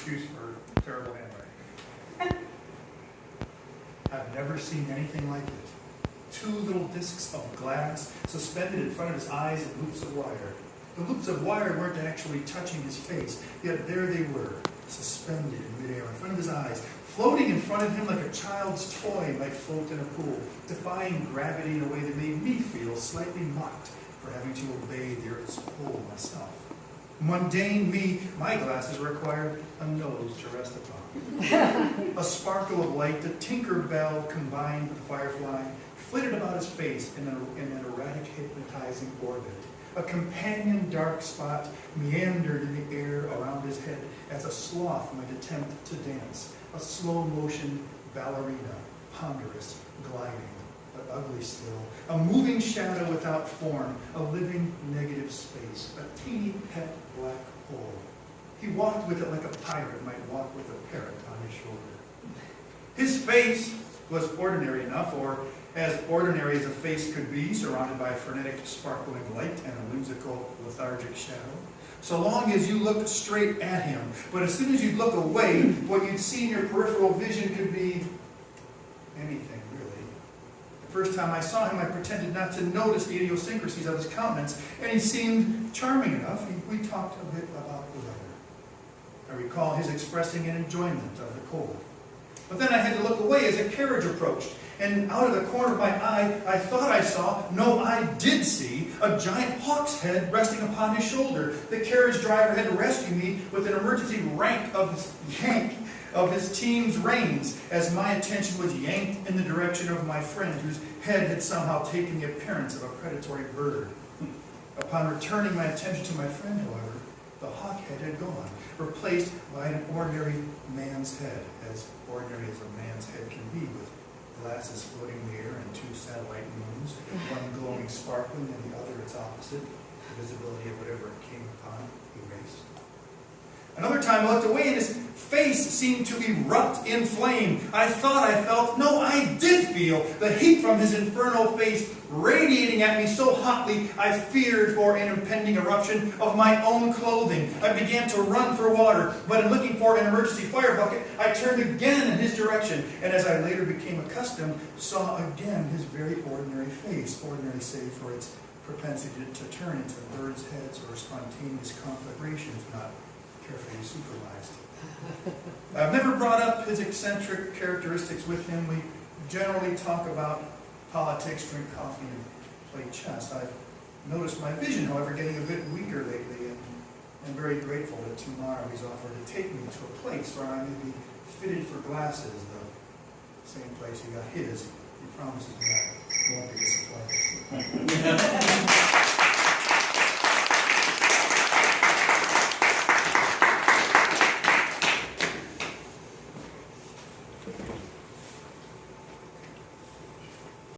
excuse for terrible handwriting. I've never seen anything like it. 2 little discs of glass suspended in front of his eyes and loops of wire. The loops of wire weren't actually touching his face, yet there they were, suspended in midair in front of his eyes, floating in front of him like a child's toy might float in a pool, defying gravity in a way that made me feel slightly mocked for having to obey the Earth's pull myself. Mundane me, my glasses required a nose to rest upon. A sparkle of light, the Tinkerbell combined with the firefly, flitted about his face in an erratic, hypnotizing orbit. A companion dark spot meandered in the air around his head as a sloth might attempt to dance. A slow-motion ballerina, ponderous, gliding, but ugly still. A moving shadow without form, a living negative space, a teeny pet black hole. He walked with it like a pirate might walk with a parrot on his shoulder. His face was ordinary enough, or as ordinary as a face could be, surrounded by frenetic, sparkling light and a whimsical, lethargic shadow, so long as you looked straight at him. But as soon as you'd look away, what you'd see in your peripheral vision could be anything, really. The first time I saw him, I pretended not to notice the idiosyncrasies of his countenance, and he seemed charming enough. We talked a bit about the weather. I recall his expressing an enjoyment of the cold. But then I had to look away as a carriage approached, and out of the corner of my eye, I thought I saw, no, I did see, a giant hawk's head resting upon his shoulder. The carriage driver had to rescue me with an emergency yank of his team's reins, as my attention was yanked in the direction of my friend, whose head had somehow taken the appearance of a predatory bird. Upon returning my attention to my friend, however, the hawk head had gone, replaced by an ordinary man's head, as ordinary as a man's head can be, with glasses floating in the air and 2 satellite moons, one glowing sparkling and the other its opposite, the visibility of whatever it came upon erased. Another time I looked away and his face seemed to erupt in flame. I thought I felt, no, I did feel the heat from his infernal face radiating at me so hotly I feared for an impending eruption of my own clothing. I began to run for water, but in looking for an emergency fire bucket, I turned again in his direction, and as I later became accustomed, saw again his very ordinary face, ordinary save for its propensity to turn into birds' heads or spontaneous conflagrations, not carefully supervised. I've never brought up his eccentric characteristics with him. We generally talk about politics, drink coffee, and play chess. I've noticed my vision, however, getting a bit weaker lately, and I'm very grateful that tomorrow he's offered to take me to a place where I may be fitted for glasses, the same place he got his. He promises me I won't be disappointed.